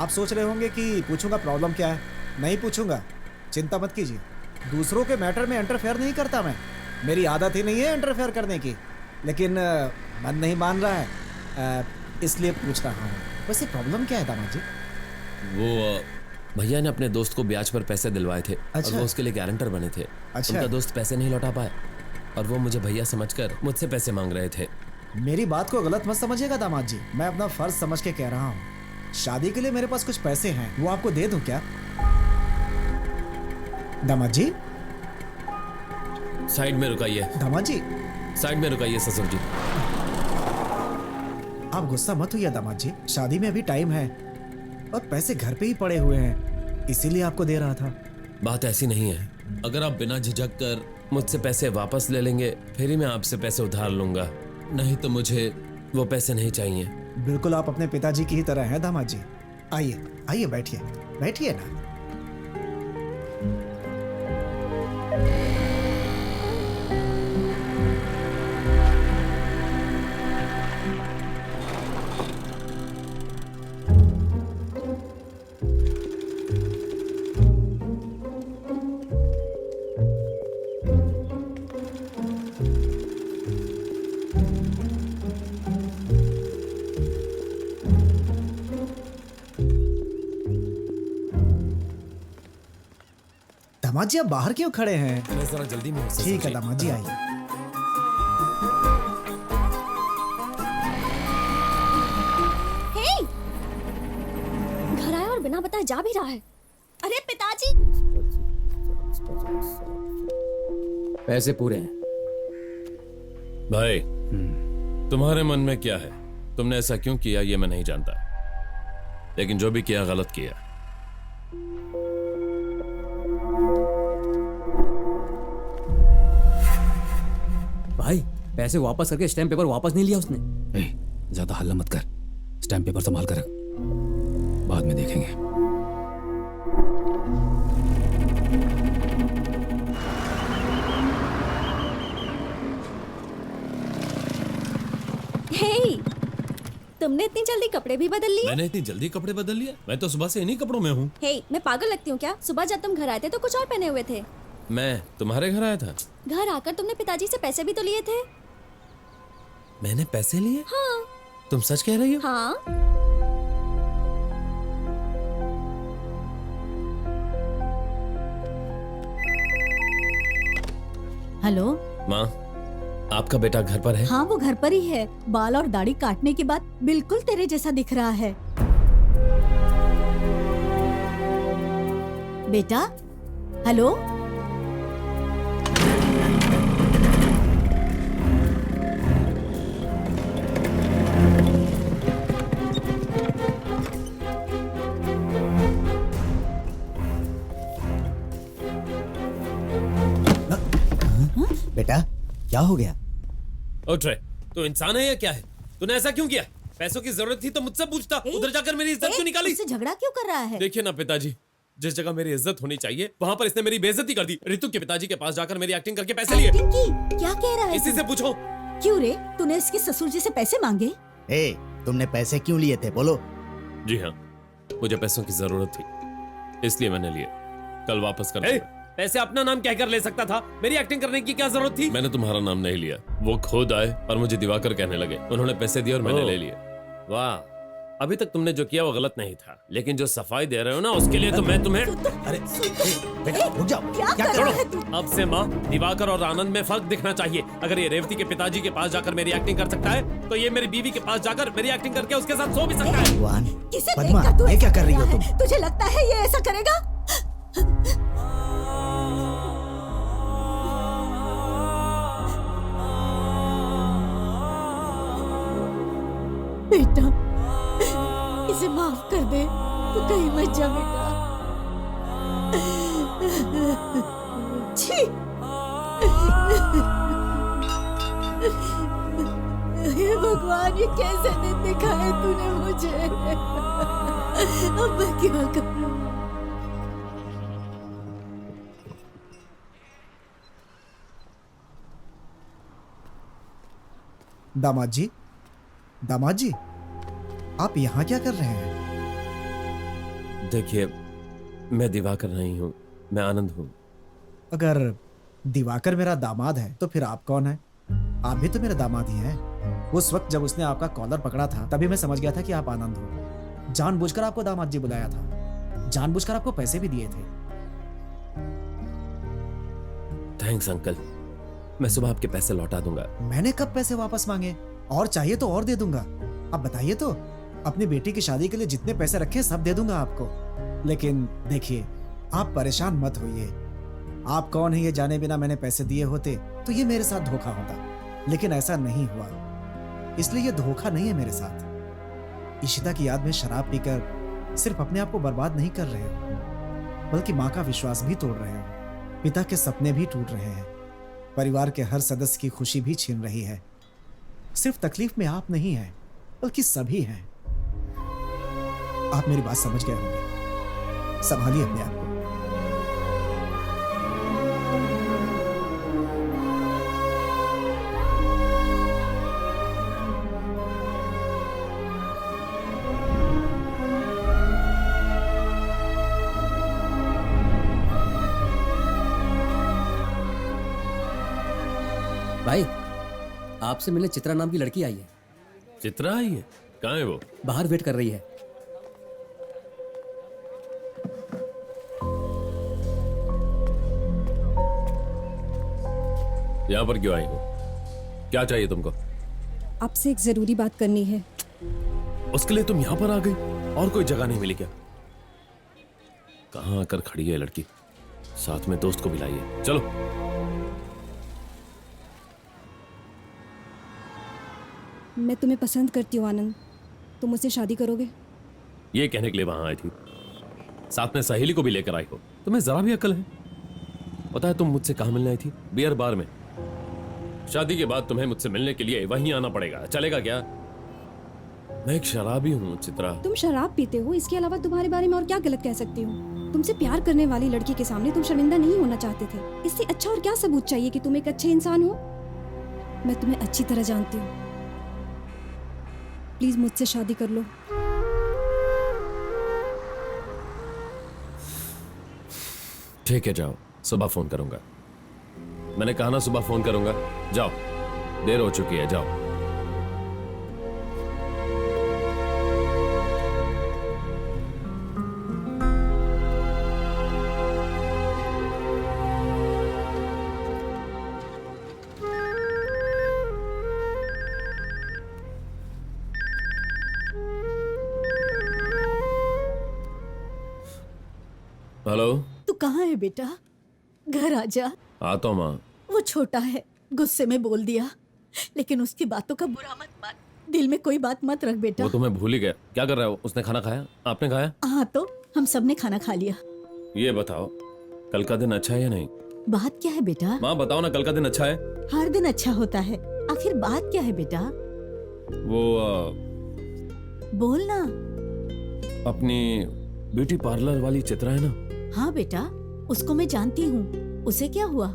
आप सोच रहे होंगे कि पूछूंगा प्रॉब्लम क्या है। नहीं पूछूंगा, चिंता मत कीजिए। दूसरों के मैटर में इंटरफेयर नहीं करता मैं, मेरी आदत ही नहीं है इंटरफेयर करने की। लेकिन मन नहीं मान रहा है, इसलिए पूछ रहा हूँ। वैसे प्रॉब्लम क्या है दामाद जी? वो भैया ने अपने दोस्त को ब्याज पर पैसे दिलवाए थे। अच्छा। और वो उसके लिए गारंटर बने थे। अच्छा। उनका दोस्त पैसे नहीं लौटा पाए और वो मुझे भैया समझकर मुझसे पैसे मांग रहे थे। मेरी बात को गलत मत समझिएगा दामाद जी, मैं अपना फर्ज समझ के कह रहा हूँ। शादी के लिए मेरे पास कुछ पैसे हैं, वो आपको दे दूं क्या दामाद जी? साइड में रुकाइए, दामाद जी साइड में रुकाइए ससुर जी। आप गुस्सा मत होइए दामाद जी, शादी में अभी टाइम है और पैसे घर पे ही पड़े हुए हैं, इसीलिए आपको दे रहा था। बात ऐसी नहीं है। अगर आप बिना झिझक कर मुझसे पैसे वापस ले लेंगे फिर ही मैं आपसे पैसे उधार लूंगा, नहीं तो मुझे वो पैसे नहीं चाहिए। बिल्कुल आप अपने पिताजी की ही तरह हैं दामाद जी। आइए आइए, बैठिए बैठिए ना। दामाद जी आप बाहर क्यों खड़े हैं? मैं जरा जल्दी में हूँ ससुर ठीक है जी। दामाद जी, आइए। हे! घर आया और बिना बताए जा भी रहा है। अरे पिताजी! पैसे पूरे हैं भाई, तुम्हारे मन में क्या है? तुमने ऐसा क्यों किया ये मैं नहीं जानता, लेकिन जो भी किया गलत किया। भाई। पैसे वापस करके स्टैम्प पेपर वापस नहीं लिया उसने। ज्यादा हल्ला मत कर, स्टैम्प पेपर संभाल कर रख, बाद में देखेंगे। हे! तुमने इतनी जल्दी कपड़े भी बदल लिए? मैंने इतनी जल्दी कपड़े बदल लिए? मैं तो सुबह से इन्हीं कपड़ों में हूँ। हे! मैं पागल लगती हूँ क्या? सुबह जब तुम घर आए थे तो कुछ और पहने हुए थे। मैं तुम्हारे घर आया था? घर आकर तुमने पिताजी से पैसे भी तो लिए थे। मैंने पैसे लिए? हाँ। तुम सच कह रही हो? हाँ। हेलो। माँ, आपका बेटा घर पर है? हाँ वो घर पर ही है, बाल और दाढ़ी काटने के बाद बिल्कुल तेरे जैसा दिख रहा है। बेटा, हेलो। बेटा क्या हो गया? उठ रहे, तू इंसान है या क्या है? तूने ऐसा क्यों किया? पैसों की जरूरत थी तो मुझसे पूछता। उधर जाकर मेरी इज्जत क्यों निकाली? उससे झगड़ा क्यों कर रहा है? देखिए ना पिताजी, जिस जगह मेरी इज्जत होनी चाहिए वहां पर इसने मेरी बेइज्जती कर दी। रितु के पिताजी के पास जाकर मेरी एक्टिंग करके पैसे लिए। एक्टिंग की? क्या कह रहा है इसी तू? से पूछो। क्यों रे, तूने इसके ससुर जी से पैसे मांगे? ए, तुमने पैसे क्यों लिए थे बोलो? जी हाँ, मुझे पैसों की जरूरत थी इसलिए मैंने लिए। कल वापस कर दूंगा। पैसे अपना नाम कहकर ले सकता था, मेरी एक्टिंग करने की क्या जरूरत थी? मैंने तुम्हारा नाम नहीं लिया, वो खुद आए और मुझे दिवाकर कहने लगे। उन्होंने पैसे दिए और मैंने ले लिए। वाह, अभी तक तुमने जो किया वो गलत नहीं था, लेकिन जो सफाई दे रहे हो ना उसके लिए तो मैं तुम्हें। अरे बेटा रुक जाओ, क्या कर रहा है तू? अब से माँ, दिवाकर और आनंद में फर्क दिखना चाहिए। अगर ये रेवती के पिताजी के पास जाकर मेरी एक्टिंग कर सकता है तो ये मेरी बीवी के पास जाकर मेरी एक्टिंग करके उसके साथ सो भी सकता है। भगवान, किसे पद्मा, देखकर तू ये ऐसा क्या कर रही हो रहा तुम? है? तुझे लगता है ये ऐसा करेगा? बेटा, इसे माफ कर दे, तू कहीं मत जा बेटा। छी! हे भगवान, ये कैसे दिन दिखाए तूने मुझे? अब मैं क्या करूं? दामाद जी, दामाद जी, आप यहाँ क्या कर रहे हैं? देखिए, मैं दिवाकर नहीं हूँ, मैं आनंद हूँ। अगर दिवाकर मेरा दामाद है तो फिर आप कौन है? आप भी तो मेरे दामाद ही हैं। उस वक्त जब उसने आपका कॉलर पकड़ा था तभी मैं समझ गया था कि आप आनंद हो। जानबूझकर आपको दामाद जी बुलाया था, जानबूझकर आपको पैसे भी दिए थे। थैंक्स अंकल, मैं सुबह आपके पैसे लौटा दूंगा। मैंने कब पैसे वापस मांगे? और चाहिए तो और दे दूंगा। अब बताइए तो, अपनी बेटी की शादी के लिए जितने पैसे रखे सब दे दूंगा आपको। लेकिन देखिए, आप परेशान मत होइए। आप कौन है ये जाने बिना मैंने पैसे दिए होते तो ये मेरे साथ धोखा होता, लेकिन ऐसा नहीं हुआ, इसलिए ये धोखा नहीं है मेरे साथ। इशिता की याद में शराब पीकर सिर्फ अपने आप को बर्बाद नहीं कर रहे हो, बल्कि माँ का विश्वास भी तोड़ रहे हो, पिता के सपने भी टूट रहे हैं, परिवार के हर सदस्य की खुशी भी छीन रही है। सिर्फ तकलीफ में आप नहीं हैं, बल्कि सभी हैं। आप मेरी बात समझ गए होंगे। संभालिए अपने आप को। भाई, आपसे मिलने चित्रा नाम की लड़की आई है। चित्रा आई है? कहाँ है वो? बाहर वेट कर रही है। यहाँ पर क्यों आई हो? क्या चाहिए तुमको? आपसे एक जरूरी बात करनी है। उसके लिए तुम यहाँ पर आ गई? और कोई जगह नहीं मिली क्या? कहाँ आकर खड़ी है लड़की? साथ में दोस्त को भी लाइए। चलो। मैं तुम्हें पसंद करती हूँ आनंद, तुम मुझसे शादी करोगे? ये कहने के लिए वहां आई थी? साथ में सहेली को भी लेकर आई हो? तुम्हें जरा भी अक्ल है? पता है तुम मुझसे कहाँ मिलने आई थी? बियर बार में। शादी के बाद तुम्हें मुझसे मिलने के लिए वहीं आना पड़ेगा, चलेगा क्या? मैं एक शराबी हूँ चित्रा। तुम शराब पीते हो, इसके अलावा तुम्हारे बारे में और क्या गलत कह सकती हूँ? तुमसे प्यार करने वाली लड़की के सामने तुम शर्मिंदा नहीं होना चाहते थे। इससे अच्छा और क्या सबूत चाहिए कि तुम एक अच्छे इंसान हो? मैं तुम्हें अच्छी तरह जानती हूँ। प्लीज मुझसे शादी कर लो। ठीक है, जाओ, सुबह फोन करूंगा। मैंने कहा ना सुबह फोन करूंगा। जाओ, देर हो चुकी है, जाओ। हेलो। तू कहाँ है बेटा? घर आ जा। आता हूं माँ। वो छोटा है, गुस्से में बोल दिया, लेकिन उसकी बातों का बुरा मत मान। दिल में कोई बात मत रख बेटा। वो तो मैं भूल ही गया। क्या कर रहा है वो? उसने खाना खाया? आपने खाया? हाँ, तो हम सब ने खाना खा लिया। ये बताओ, कल का दिन अच्छा है या नहीं? बात क्या है बेटा? माँ बताओ ना, कल का दिन अच्छा है? हर दिन अच्छा होता है, आखिर बात क्या है बेटा? वो बोल ना। अपनी ब्यूटी पार्लर वाली चित्रा है ना? हाँ बेटा, उसको मैं जानती हूँ। उसे क्या हुआ?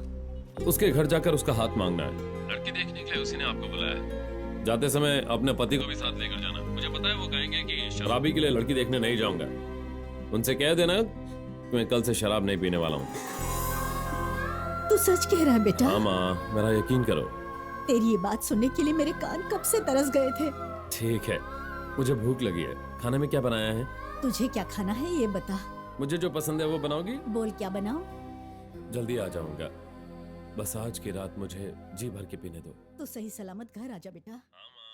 उसके घर जाकर उसका हाथ मांगना है। लड़की देखने के लिए उसी ने आपको बुलाया है। जाते समय अपने पति को भी साथ लेकर जाना। मुझे पता है वो कहेंगे कि शराबी के लिए लड़की देखने नहीं जाऊंगा। उनसे कह देना कि मैं कल से शराब नहीं पीने वाला हूँ। तू सच कह रहा है बेटा? हाँ माँ, मेरा यकीन करो। तेरी ये बात सुनने के लिए मेरे कान कब से तरस गए थे। ठीक है, मुझे भूख लगी है। खाने में क्या बनाया है? तुझे क्या खाना है ये बता। मुझे जो पसंद है वो बनाओगी? बोल, क्या बनाऊं? जल्दी आ जाऊंगा, बस आज की रात मुझे जी भर के पीने दो। तो सही सलामत घर आजा बेटा। हाँ माँ।